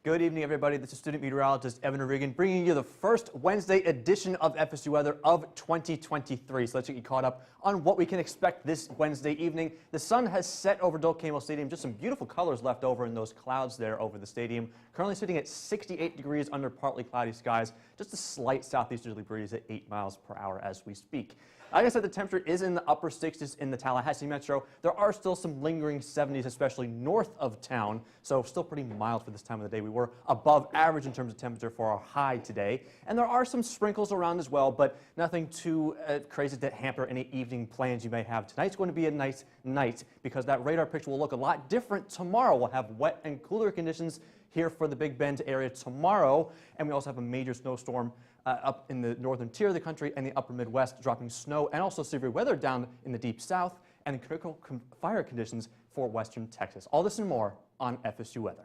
Good evening, everybody. This is student meteorologist Evan Regan bringing you the first Wednesday edition of FSU Weather of 2023. So let's get you caught up on what we can expect this Wednesday evening. The sun has set over Doak Campbell Stadium. Just some beautiful colors left over in those clouds there over the stadium. Currently sitting at 68 degrees under partly cloudy skies. Just a slight southeasterly breeze at 8 miles per hour as we speak. Like I said, the temperature is in the upper 60s in the Tallahassee metro. There are still some lingering 70s, especially north of town, so still pretty mild for this time of the day. We were above average in terms of temperature for our high today, and there are some sprinkles around as well, but nothing too crazy to hamper any evening plans you may have. Tonight's going to be a nice night because that radar picture will look a lot different tomorrow. We'll have wet and cooler conditions here for the Big Bend area tomorrow, and we also have a major snowstorm up in the northern tier of the country and the upper Midwest, dropping snow and also severe weather down in the deep south and critical fire conditions for western Texas. All this and more on FSU Weather.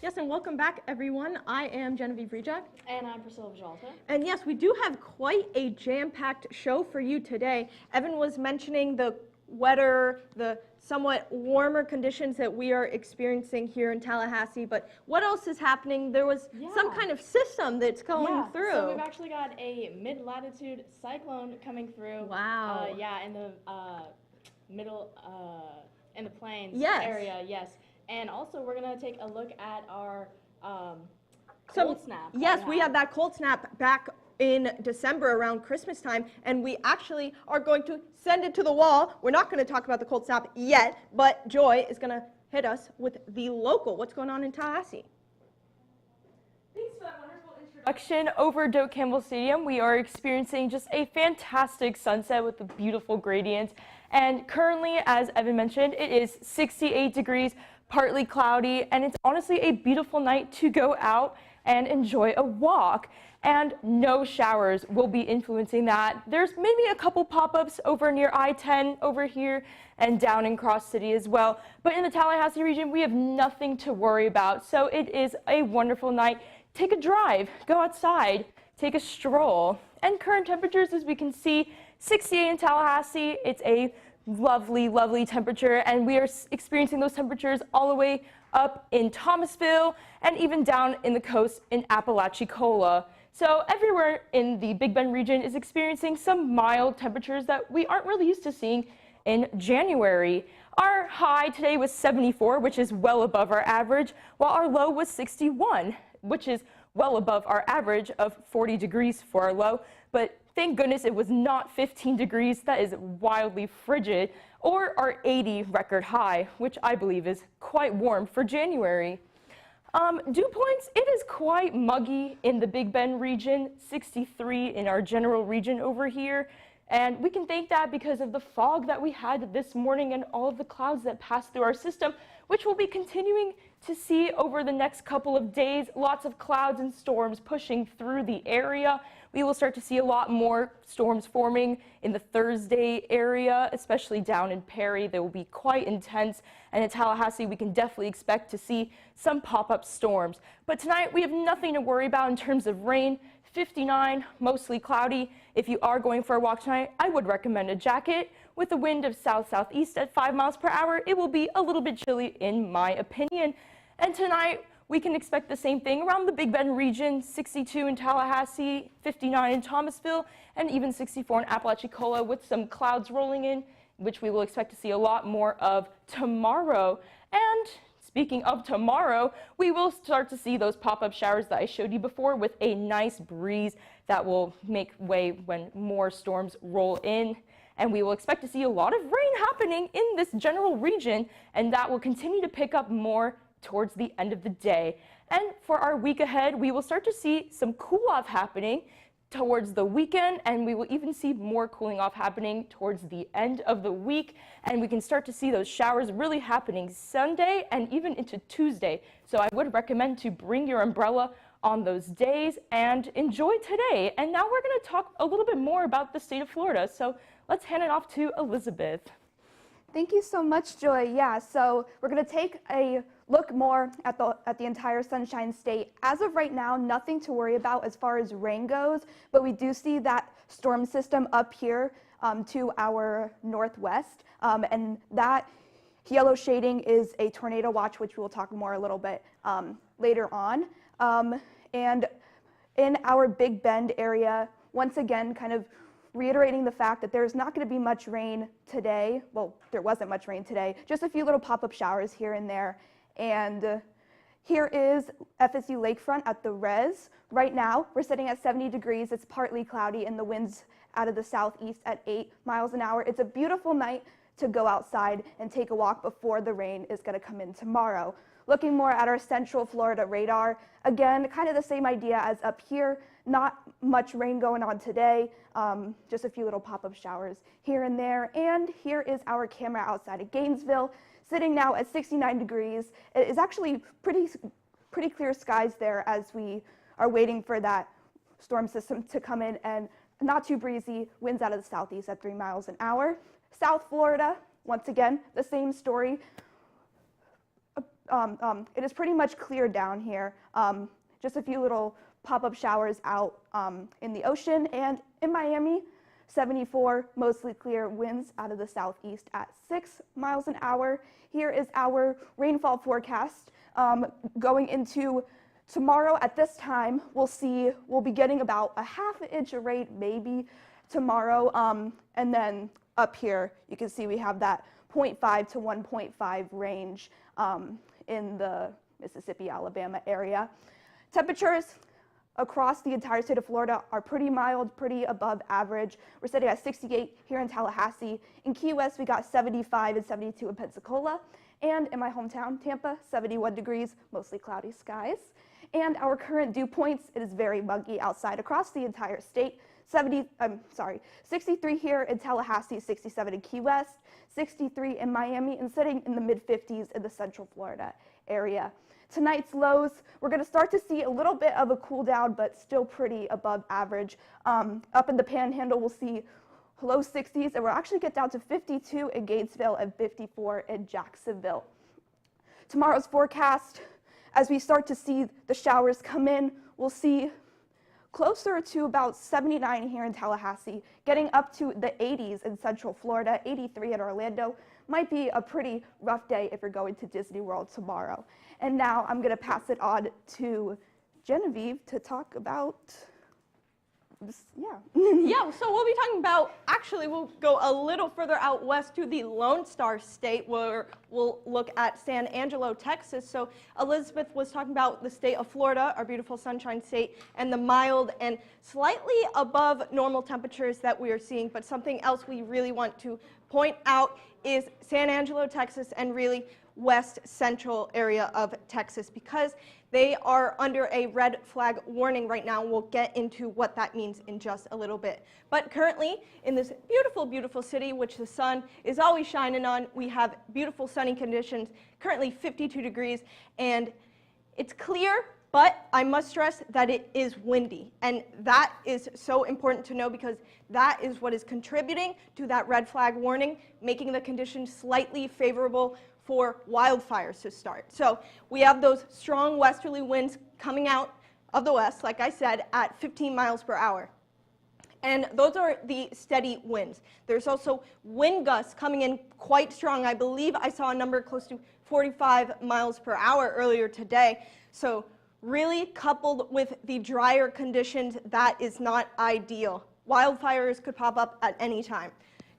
Yes, and welcome back, everyone. I am Genevieve Rejak. And I'm Priscilla Vijalta. And yes, we do have quite a jam-packed show for you today. Evan was mentioning the wetter, the somewhat warmer conditions that we are experiencing here in Tallahassee, but what else is happening? There was some kind of system that's going through. So we've actually got a mid-latitude cyclone coming through. Wow. In the middle, in the plains Yes. area, yes. And also, we're going to take a look at our cold snap. Yes, we had that cold snap back in December around Christmas time, and we actually are going to send it to the wall. We're not going to talk about the cold snap yet, but Joy is going to hit us with the local. What's going on in Tallahassee? Thanks for that wonderful introduction. Over Doak Campbell Stadium, we are experiencing just a fantastic sunset with the beautiful gradients. And currently, as Evan mentioned, it is 68 degrees. Partly cloudy, and it's honestly a beautiful night to go out and enjoy a walk. And no showers will be influencing that. There's maybe a couple pop-ups over near I-10 over here and down in Cross City as well. But in the Tallahassee region, we have nothing to worry about. So it is a wonderful night. Take a drive, go outside, take a stroll. And current temperatures, as we can see, 68 in Tallahassee. It's a lovely, lovely temperature, and we are experiencing those temperatures all the way up in Thomasville and even down in the coast in Apalachicola. So everywhere in the Big Bend region is experiencing some mild temperatures that we aren't really used to seeing in January. Our high today was 74, which is well above our average, while our low was 61, which is well above our average of 40 degrees for our low. But thank goodness it was not 15 degrees. That is wildly frigid. Or our 80 record high, which I believe is quite warm for January. Dew points, it is quite muggy in the Big Bend region, 63 in our general region over here. And we can thank that because of the fog that we had this morning and all of the clouds that passed through our system, which we'll be continuing to see over the next couple of days. Lots of clouds and storms pushing through the area. We will start to see a lot more storms forming in the Thursday area, especially down in Perry. They will be quite intense. And in Tallahassee, we can definitely expect to see some pop-up storms. But tonight, we have nothing to worry about in terms of rain. 59, mostly cloudy. If you are going for a walk tonight, I would recommend a jacket. With a wind of south-southeast at 5 miles per hour, it will be a little bit chilly in my opinion. And tonight, we can expect the same thing around the Big Bend region, 62 in Tallahassee, 59 in Thomasville, and even 64 in Apalachicola with some clouds rolling in, which we will expect to see a lot more of tomorrow. And speaking of tomorrow, we will start to see those pop-up showers that I showed you before with a nice breeze that will make way when more storms roll in. And we will expect to see a lot of rain happening in this general region, and that will continue to pick up more towards the end of the day. And for our week ahead, we will start to see some cool off happening towards the weekend, and we will even see more cooling off happening towards the end of the week. And we can start to see those showers really happening Sunday and even into Tuesday. So I would recommend to bring your umbrella on those days and enjoy today. And now we're going to talk a little bit more about the state of Florida. So let's hand it off to Elizabeth. Thank you so much, Joy. Yeah, so we're going to take a look more at the entire Sunshine State. As of right now, nothing to worry about as far as rain goes, but we do see that storm system up here to our northwest, and that yellow shading is a tornado watch, which we'll talk more a little bit later on. And in our Big Bend area, once again, kind of reiterating the fact that there's not going to be much rain today. Well, there wasn't much rain today, just a few little pop-up showers here and there. And here is FSU Lakefront at the res. Right now, we're sitting at 70 degrees. It's partly cloudy and the wind's out of the southeast at 8 miles an hour. It's a beautiful night to go outside and take a walk before the rain is going to come in tomorrow. Looking more at our Central Florida radar, again, kind of the same idea as up here. Not much rain going on today, just a few little pop-up showers here and there. And here is our camera outside of Gainesville, sitting now at 69 degrees. It is actually pretty clear skies there as we are waiting for that storm system to come in, and not too breezy, winds out of the southeast at 3 miles an hour. South Florida, once again, the same story. It is pretty much clear down here. Just a few little pop-up showers out in the ocean, and in Miami, 74, mostly clear, winds out of the southeast at 6 miles an hour. Here is our rainfall forecast going into tomorrow. At this time, we'll be getting about a half an inch of rain maybe tomorrow, and then up here you can see we have that 0.5 to 1.5 range in the Mississippi, Alabama area. Temperatures across the entire state of Florida are pretty mild, pretty above average. We're sitting at 68 here in Tallahassee. In Key West, we got 75 and 72 in Pensacola. And in my hometown, Tampa, 71 degrees, mostly cloudy skies. And our current dew points, it is very muggy outside across the entire state. 63 here in Tallahassee, 67 in Key West, 63 in Miami, and sitting in the mid-50s in the Central Florida area. Tonight's lows, we're going to start to see a little bit of a cool down, but still pretty above average. Up in the Panhandle, we'll see low 60s, and we'll actually get down to 52 in Gainesville and 54 in Jacksonville. Tomorrow's forecast, as we start to see the showers come in, we'll see closer to about 79 here in Tallahassee, getting up to the 80s in Central Florida, 83 in Orlando. Might be a pretty rough day if you're going to Disney World tomorrow. And now I'm going to pass it on to Genevieve to talk about this. Yeah, so we'll be talking about, actually we'll go a little further out west to the Lone Star State, where we'll look at San Angelo, Texas. So Elizabeth was talking about the state of Florida, our beautiful Sunshine State, and the mild and slightly above normal temperatures that we are seeing. But something else we really want to point out is San Angelo, Texas, and really west central area of Texas, because they are under a red flag warning right now. We'll get into what that means in just a little bit. But currently, in this beautiful, beautiful city, which the sun is always shining on, we have beautiful sunny conditions, currently 52 degrees, and it's clear, but I must stress that it is windy. And that is so important to know, because that is what is contributing to that red flag warning, making the conditions slightly favorable for wildfires to start. So we have those strong westerly winds coming out of the west, like I said, at 15 miles per hour. And those are the steady winds. There's also wind gusts coming in quite strong. I believe I saw a number close to 45 miles per hour earlier today. So really, coupled with the drier conditions, that is not ideal. Wildfires could pop up at any time.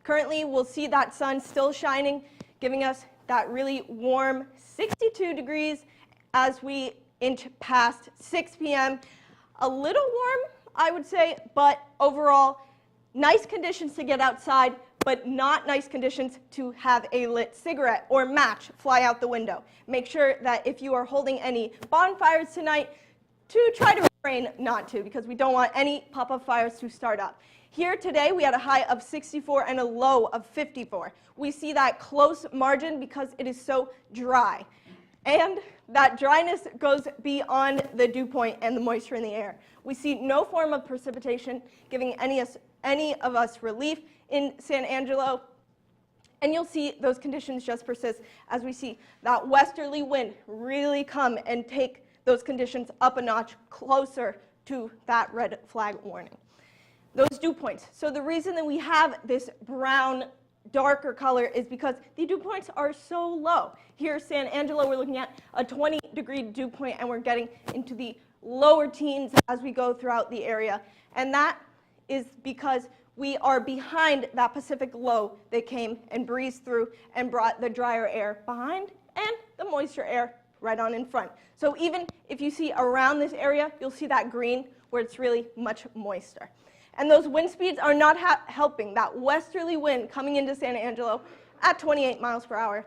Currently, we'll see that sun still shining, giving us that really warm 62 degrees as we inch past 6 p.m. A little warm, I would say, but overall, nice conditions to get outside, but not nice conditions to have a lit cigarette or match fly out the window. Make sure that if you are holding any bonfires tonight, to try to refrain not to, because we don't want any pop-up fires to start up. Here today, we had a high of 64 and a low of 54. We see that close margin because it is so dry. And that dryness goes beyond the dew point and the moisture in the air. We see no form of precipitation giving any of us relief in San Angelo. And you'll see those conditions just persist as we see that westerly wind really come and take those conditions up a notch closer to that red flag warning. Those dew points. So the reason that we have this brown, darker color is because the dew points are so low. Here, San Angelo, we're looking at a 20-degree dew point, and we're getting into the lower teens as we go throughout the area. And that is because we are behind that Pacific low that came and breezed through and brought the drier air behind and the moisture air right on in front. So even if you see around this area, you'll see that green where it's really much moister. And those wind speeds are not helping. That westerly wind coming into San Angelo at 28 miles per hour,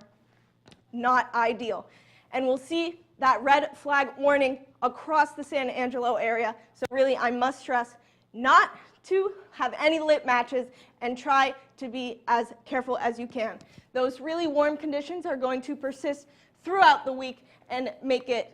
not ideal. And we'll see that red flag warning across the San Angelo area. So really, I must stress not to have any lit matches and try to be as careful as you can. Those really warm conditions are going to persist throughout the week and make it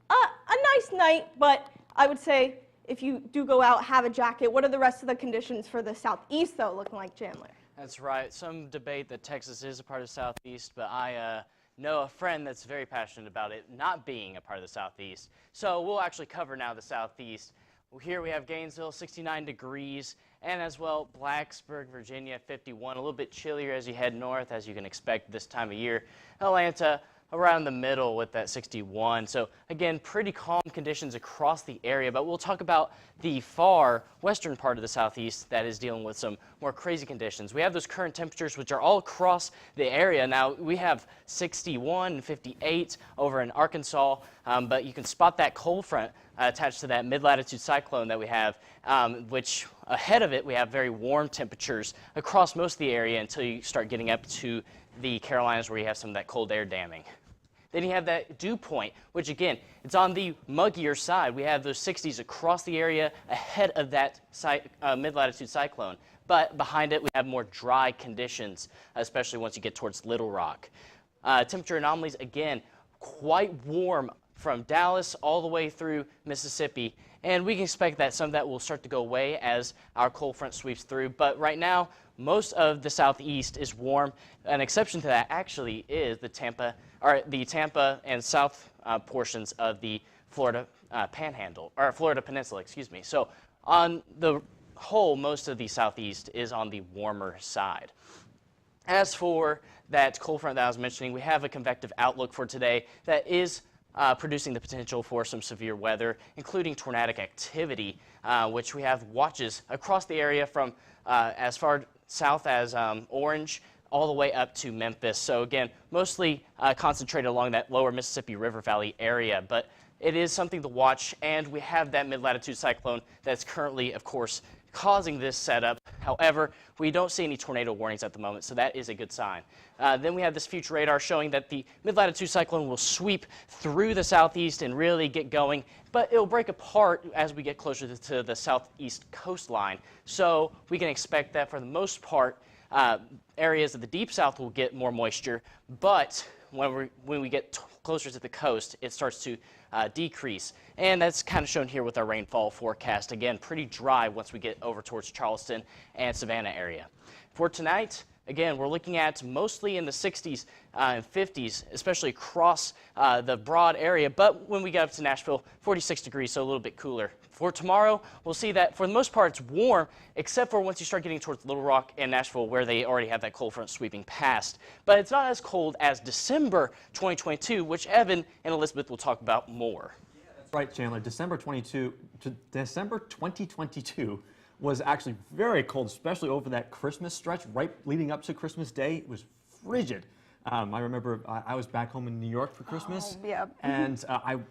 a nice night, but I would say if you do go out, have a jacket. What are the rest of the conditions for the southeast, though, looking like, Chandler? That's right. Some debate that Texas is a part of the Southeast, but I know a friend that's very passionate about it not being a part of the Southeast. So we'll actually cover now the Southeast. Here we have Gainesville, 69 degrees, and as well Blacksburg, Virginia, 51. A little bit chillier as you head north, as you can expect this time of year. Atlanta, around the middle with that 61. So again, pretty calm conditions across the area, but we'll talk about the far western part of the Southeast that is dealing with some more crazy conditions. We have those current temperatures which are all across the area. Now we have 61 and 58 over in Arkansas, but you can spot that cold front attached to that mid-latitude cyclone that we have, which ahead of it we have very warm temperatures across most of the area until you start getting up to the Carolinas where you have some of that cold air damming. Then you have that dew point, which again, it's on the muggier side. We have those 60s across the area ahead of that mid-latitude cyclone. But behind it, we have more dry conditions, especially once you get towards Little Rock. Temperature anomalies, again, quite warm from Dallas all the way through Mississippi. And we can expect that some of that will start to go away as our cold front sweeps through. But right now, most of the southeast is warm. An exception to that actually is the Tampa and south portions of the Florida Panhandle, or Florida Peninsula, excuse me. So on the whole, most of the southeast is on the warmer side. As for that cold front that I was mentioning, we have a convective outlook for today that is producing the potential for some severe weather, including tornadic activity, which we have watches across the area from as far south as Orange all the way up to Memphis. So again, mostly concentrated along that lower Mississippi River Valley area, but it is something to watch, and we have that mid-latitude cyclone that's currently, of course, causing this setup. However, we don't see any tornado warnings at the moment, so that is a good sign. Then we have this future radar showing that the mid-latitude cyclone will sweep through the southeast and really get going, but it'll break apart as we get closer to the southeast coastline. So we can expect that for the most part, areas of the deep south will get more moisture, but when we get closer to the coast, it starts to decrease. And that's kind of shown here with our rainfall forecast. Again, pretty dry once we get over towards Charleston and Savannah area. For tonight, again, we're looking at mostly in the 60s and 50s, especially across the broad area. But when we get up to Nashville, 46 degrees, so a little bit cooler. For tomorrow, we'll see that for the most part it's warm, except for once you start getting towards Little Rock and Nashville, where they already have that cold front sweeping past. But it's not as cold as December 2022, which Evan and Elizabeth will talk about more. That's right, Chandler. December 2022 was actually very cold, especially over that Christmas stretch right leading up to Christmas Day. It was frigid. I remember I was back home in New York for Christmas, and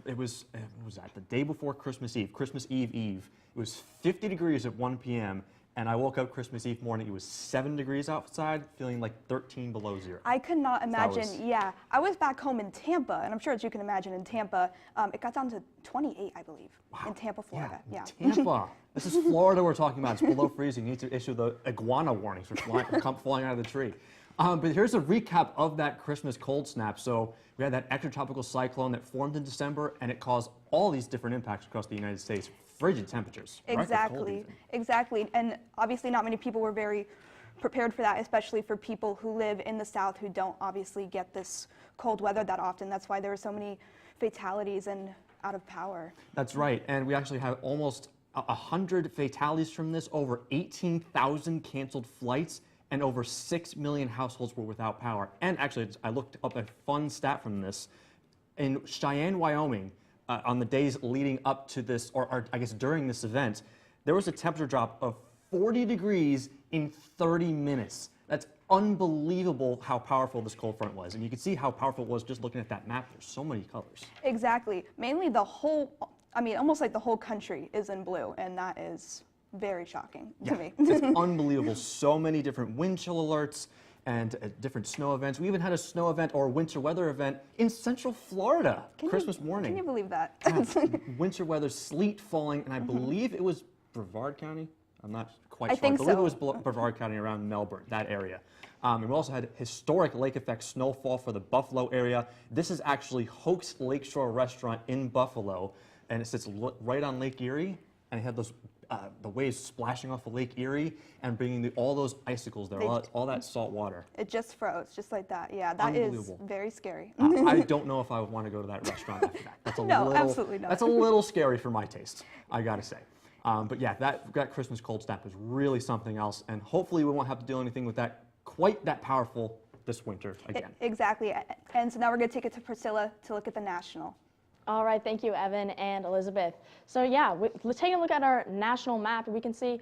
it was that the day before Christmas Eve Eve. It was 50 degrees at 1 p.m. and I woke up Christmas Eve morning. It was 7 degrees outside, feeling like 13 below zero. I could not imagine. Yeah, I was back home in Tampa, and I'm sure as you can imagine in Tampa, it got down to 28, I believe, in Tampa, Florida. Yeah. Tampa. This is Florida we're talking about. It's below freezing. You need to issue the iguana warnings for flying out of the tree. But here's a recap of that Christmas cold snap. So we had that extratropical cyclone that formed in December, and it caused all these different impacts across the United States. Frigid temperatures. Exactly, exactly. And obviously not many people were very prepared for that, especially for people who live in the South who don't obviously get this cold weather that often. That's why there are so many fatalities and out of power. That's right, and we actually have almost 100 fatalities from this, over 18,000 canceled flights, and over 6 million households were without power. And actually, I looked up a fun stat from this. In Cheyenne, Wyoming, on the days leading up to this, or I guess during this event, there was a temperature drop of 40 degrees in 30 minutes. That's unbelievable how powerful this cold front was. And you can see how powerful it was just looking at that map. There's so many colors. Exactly. Mainly the whole, I mean, almost like the whole country is in blue, and that is very shocking to me. It's unbelievable. So many different wind chill alerts and different snow events. We even had a snow event or winter weather event in Central Florida Christmas morning. Can you believe that? Winter weather, sleet falling, and I believe it was Brevard County. I'm not quite I sure. think I believe so. it was Brevard County around Melbourne, that area. And we also had historic lake effect snowfall for the Buffalo area. This is actually Hoax Lakeshore Restaurant in Buffalo, and it sits right on Lake Erie, and it had those the waves splashing off of Lake Erie and bringing all those icicles there, all that salt water. It just froze, just like that. Yeah, that is Unbelievable. very scary. I don't know if I would want to go to that restaurant after that. That's a No, absolutely not. That's a little scary for my taste, I gotta say. But yeah, that Christmas cold snap was really something else, and hopefully we won't have to do anything with that quite that powerful this winter again. Exactly. And so now we're going to take it to Priscilla to look at the national. All right, thank you, Evan and Elizabeth. So yeah, let's take a look at our national map. We can see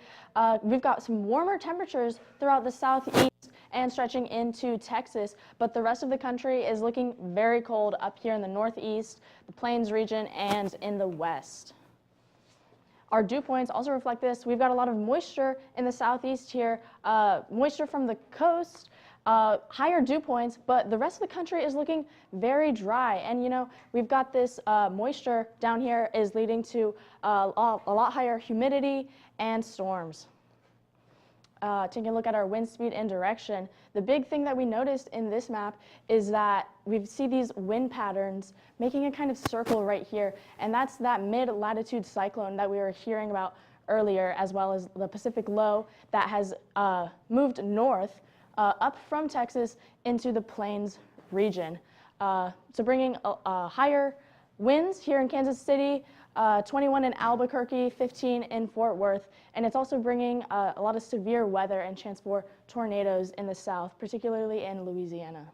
we've got some warmer temperatures throughout the southeast and stretching into Texas, but the rest of the country is looking very cold up here in the northeast, the Plains region, and in the west. Our dew points also reflect this. We've got a lot of moisture in the southeast here, moisture from the coast, higher dew points, but the rest of the country is looking very dry. And you know, we've got this moisture down here is leading to a lot higher humidity and storms. Taking a look at our wind speed and direction, the big thing that we noticed in this map is that we see these wind patterns making a kind of circle right here, and that's that mid-latitude cyclone that we were hearing about earlier, as well as the Pacific low that has moved north up from Texas into the Plains region. So bringing higher winds here in Kansas City, 21 in Albuquerque, 15 in Fort Worth, and it's also bringing a lot of severe weather and chance for tornadoes in the south, particularly in Louisiana.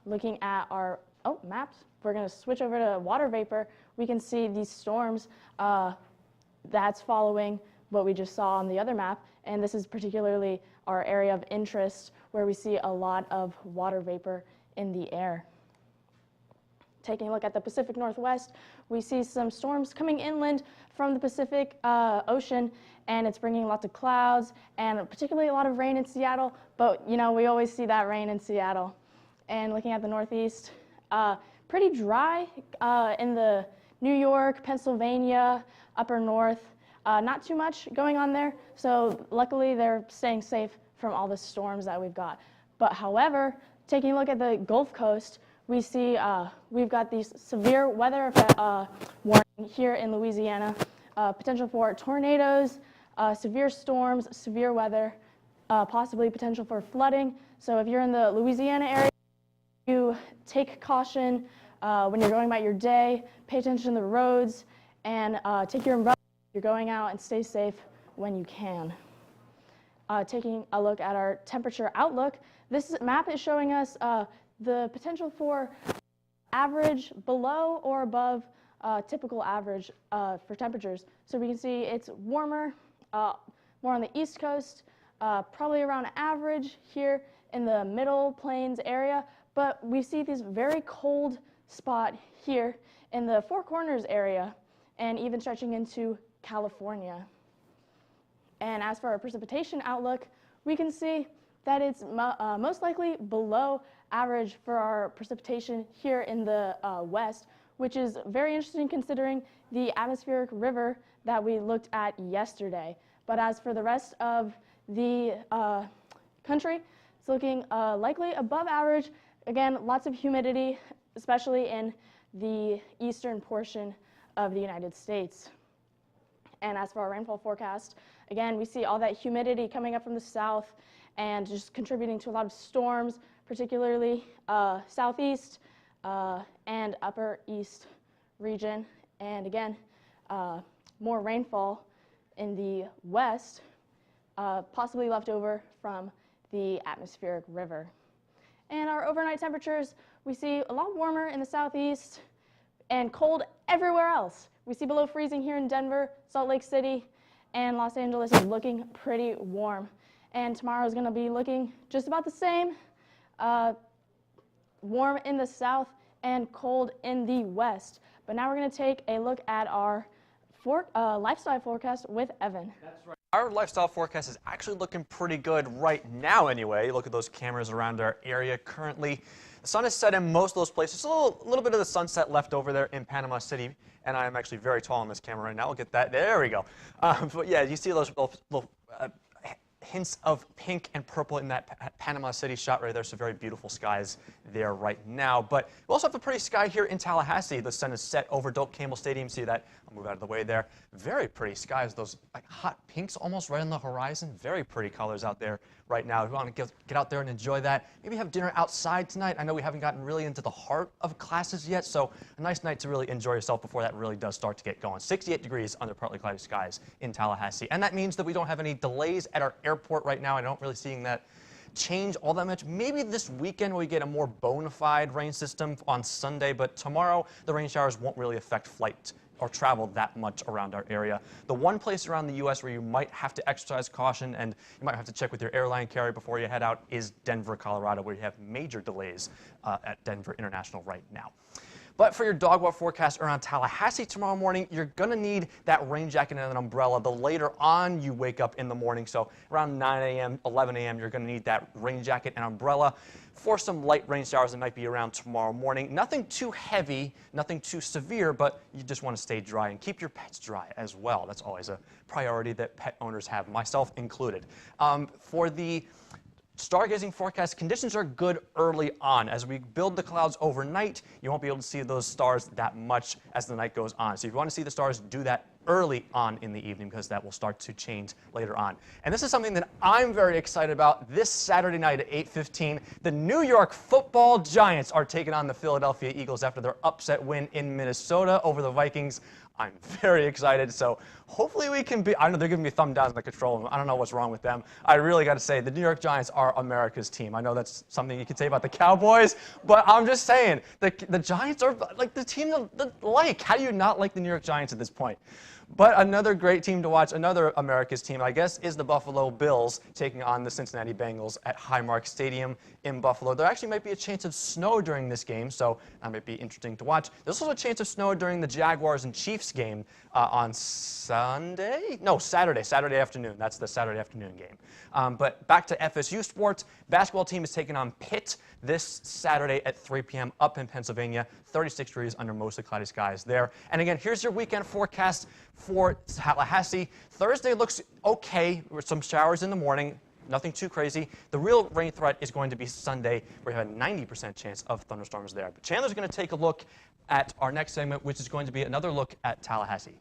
Looking at our maps, we're going to switch over to water vapor. We can see these storms that's following what we just saw on the other map, and this is particularly our area of interest where we see a lot of water vapor in the air. Taking a look at the Pacific Northwest, we see some storms coming inland from the Pacific Ocean, and it's bringing lots of clouds and particularly a lot of rain in Seattle, but you know, we always see that rain in Seattle. And looking at the Northeast, pretty dry in the New York, Pennsylvania, upper north. Not too much going on there, so luckily they're staying safe from all the storms that we've got. But however, taking a look at the Gulf Coast, we see we've got these severe weather warning here in Louisiana, potential for tornadoes, severe storms, severe weather, possibly potential for flooding. So if you're in the Louisiana area, you take caution when you're going about your day, pay attention to the roads, and take your umbrella if you're going out, and stay safe when you can. Taking a look at our temperature outlook, this map is showing us the potential for average below or above typical average for temperatures. So we can see it's warmer, more on the East Coast, probably around average here in the Middle Plains area, but we see this very cold spot here in the Four Corners area and even stretching into California. And as for our precipitation outlook, we can see that it's most likely below average for our precipitation here in the west, which is very interesting considering the atmospheric river that we looked at yesterday. But as for the rest of the country, it's looking likely above average. Again, lots of humidity, especially in the eastern portion of the United States. And as for our rainfall forecast, again, we see all that humidity coming up from the south and just contributing to a lot of storms, particularly southeast and upper east region. And again, more rainfall in the west, possibly left over from the atmospheric river. And our overnight temperatures, we see a lot warmer in the southeast and cold everywhere else. We see below freezing here in Denver, Salt Lake City, and Los Angeles is looking pretty warm. And tomorrow is going to be looking just about the same, warm in the south and cold in the west. But now we're going to take a look at our lifestyle forecast with Evan. That's right. Our lifestyle forecast is actually looking pretty good right now anyway. Look at those cameras around our area currently. The sun is set in most of those places. A little bit of the sunset left over there in Panama City, and I am actually very tall on this camera right now. We'll get that. There we go. But yeah, you see those little hints of pink and purple in that Panama City shot right there. So very beautiful skies there right now. But we also have a pretty sky here in Tallahassee. The sun is set over Doak Campbell Stadium. See that? I'll move out of the way there. Very pretty skies. Those like hot pinks almost right on the horizon. Very pretty colors out there right now. If you want to get out there and enjoy that, maybe have dinner outside tonight. I know we haven't gotten really into the heart of classes yet, so a nice night to really enjoy yourself before that really does start to get going. 68 degrees under partly cloudy skies in Tallahassee. And that means that we don't have any delays at our airport right now. I don't really seeing that change all that much. Maybe this weekend we get a more bona fide rain system on Sunday, but tomorrow the rain showers won't really affect flight or travel that much around our area. The one place around the U.S. where you might have to exercise caution and you might have to check with your airline carrier before you head out is Denver, Colorado, where you have major delays at Denver International right now. But for your dog walk forecast around Tallahassee tomorrow morning, you're going to need that rain jacket and an umbrella the later on you wake up in the morning. So around 9 a.m., 11 a.m., you're going to need that rain jacket and umbrella for some light rain showers that might be around tomorrow morning. Nothing too heavy, nothing too severe, but you just want to stay dry and keep your pets dry as well. That's always a priority that pet owners have, myself included. For the stargazing forecast, conditions are good early on. As we build the clouds overnight, you won't be able to see those stars that much as the night goes on. So if you want to see the stars, do that early on in the evening because that will start to change later on. And this is something that I'm very excited about. This Saturday night at 8:15, the New York Football Giants are taking on the Philadelphia Eagles after their upset win in Minnesota over the Vikings. I'm very excited, so hopefully we can be, I know they're giving me thumb downs in the control room. I don't know what's wrong with them. I really got to say, the New York Giants are America's team. I know that's something you could say about the Cowboys, but I'm just saying, the Giants are like the team to like. How do you not like the New York Giants at this point? But another great team to watch, another America's team, I guess, is the Buffalo Bills taking on the Cincinnati Bengals at Highmark Stadium in Buffalo. There actually might be a chance of snow during this game, so that might be interesting to watch. There's also a chance of snow during the Jaguars and Chiefs game on Saturday afternoon. That's the Saturday afternoon game. But back to FSU sports. Basketball team is taking on Pitt this Saturday at 3 p.m. up in Pennsylvania. 36 degrees under mostly cloudy skies there. And again, here's your weekend forecast for Tallahassee. Thursday looks okay with some showers in the morning. Nothing too crazy. The real rain threat is going to be Sunday, where you have a 90% chance of thunderstorms there. But Chandler's going to take a look at our next segment, which is going to be another look at Tallahassee.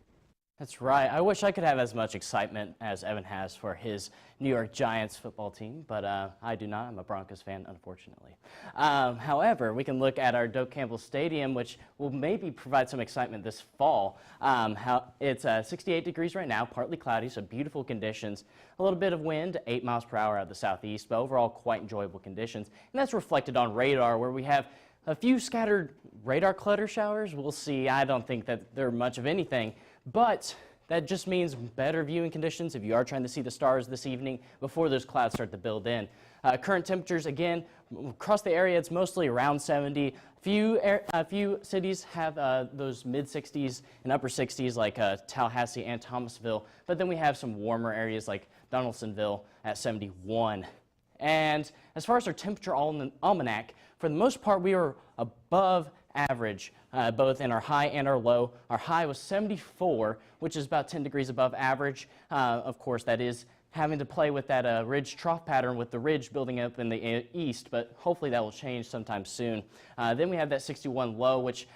That's right. I wish I could have as much excitement as Evan has for his New York Giants football team, but I do not. I'm a Broncos fan, unfortunately. However, we can look at our Doak Campbell Stadium, which will maybe provide some excitement this fall. It's 68 degrees right now, partly cloudy, so beautiful conditions. A little bit of wind, 8 miles per hour out of the southeast, but overall quite enjoyable conditions. And that's reflected on radar, where we have a few scattered radar clutter showers. We'll see. I don't think that they're much of anything. But that just means better viewing conditions if you are trying to see the stars this evening before those clouds start to build in. Current temperatures, again, across the area, it's mostly around 70. A few cities have those mid-60s and upper 60s like Tallahassee and Thomasville. But then we have some warmer areas like Donaldsonville at 71. And as far as our temperature almanac, for the most part, we are above average, both in our high and our low. Our high was 74, which is about 10 degrees above average. Of course, that is having to play with that ridge trough pattern with the ridge building up in the east, but hopefully that will change sometime soon. Then we have that 61 low, which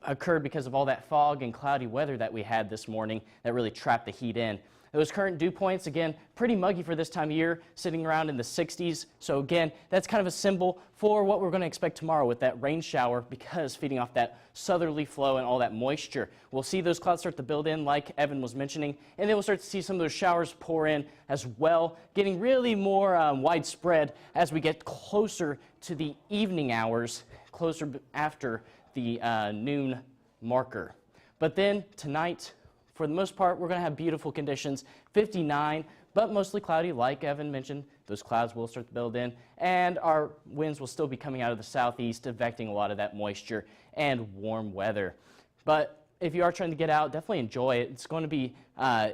occurred because of all that fog and cloudy weather that we had this morning that really trapped the heat in. Those current dew points, again, pretty muggy for this time of year, sitting around in the 60s. So again, that's kind of a symbol for what we're going to expect tomorrow with that rain shower, because feeding off that southerly flow and all that moisture. We'll see those clouds start to build in like Evan was mentioning, and then we'll start to see some of those showers pour in as well, getting really more widespread as we get closer to the evening hours, closer after the noon marker. But then tonight, for the most part, we're going to have beautiful conditions, 59, but mostly cloudy, like Evan mentioned. Those clouds will start to build in, and our winds will still be coming out of the southeast, affecting a lot of that moisture and warm weather. But if you are trying to get out, definitely enjoy it. It's going to be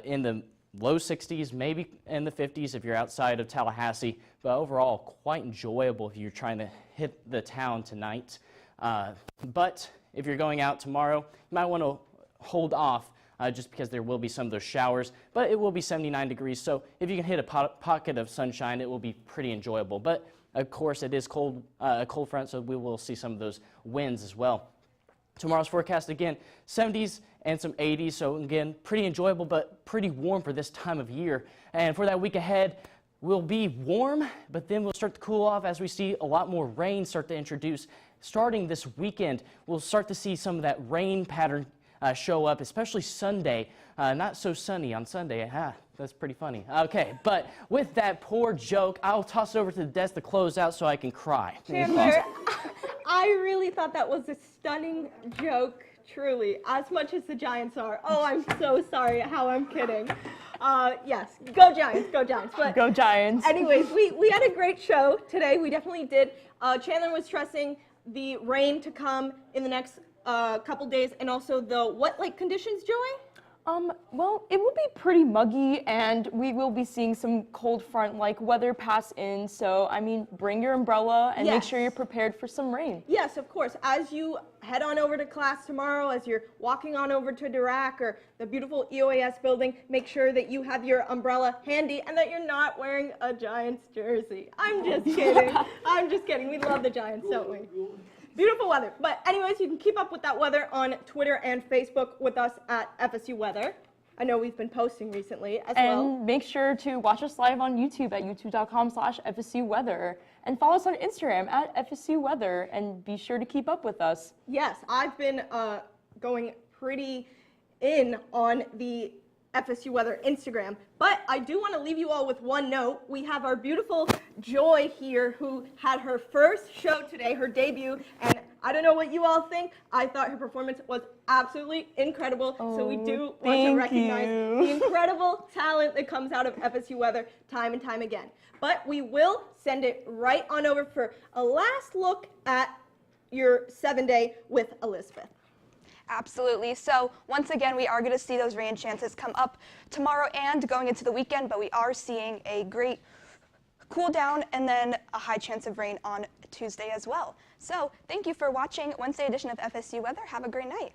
in the low 60s, maybe in the 50s if you're outside of Tallahassee, but overall quite enjoyable if you're trying to hit the town tonight. But if you're going out tomorrow, you might want to hold off just because there will be some of those showers, but it will be 79 degrees, so if you can hit a pocket of sunshine, it will be pretty enjoyable. But of course, it is cold, a cold front, so we will see some of those winds as well. Tomorrow's forecast, again, 70s and some 80s, so again, pretty enjoyable, but pretty warm for this time of year. And for that week ahead, we'll be warm, but then we'll start to cool off as we see a lot more rain start to introduce. Starting this weekend, we'll start to see some of that rain pattern show up, especially Sunday. Not so sunny on Sunday. That's pretty funny. Okay, but with that poor joke, I'll toss it over to the desk to close out so I can cry. Chandler, I really thought that was a stunning joke, truly, as much as the Giants are. Oh, I'm so sorry how I'm kidding. Yes, go Giants, go Giants. But Go Giants. anyways, we had a great show today. We definitely did. Chandler was stressing the rain to come in the next couple days, and also the what-like conditions, Joey? Well, it will be pretty muggy, and we will be seeing some cold front-like weather pass in. So, I mean, bring your umbrella and make sure you're prepared for some rain. Yes, of course. As you head on over to class tomorrow, as you're walking on over to Dirac or the beautiful EOAS building, make sure that you have your umbrella handy and that you're not wearing a Giants jersey. I'm just kidding. I'm just kidding. We love the Giants, don't we? Beautiful weather. But anyways, you can keep up with that weather on Twitter and Facebook with us at FSU Weather. I know we've been posting recently as well. And make sure to watch us live on YouTube at youtube.com/FSU Weather. And follow us on Instagram at FSU Weather. And be sure to keep up with us. Yes, I've been going pretty in on the FSU Weather Instagram. But I do want to leave you all with one note. We have our beautiful Joy here who had her first show today, her debut, and I don't know what you all think. I thought her performance was absolutely incredible. So we do want to recognize the incredible talent that comes out of FSU Weather time and time again. But we will send it right on over for a last look at your 7-day with Elizabeth. Absolutely. So once again, we are going to see those rain chances come up tomorrow and going into the weekend, but we are seeing a great cool down and then a high chance of rain on Tuesday as well. So thank you for watching Wednesday edition of FSU Weather. Have a great night.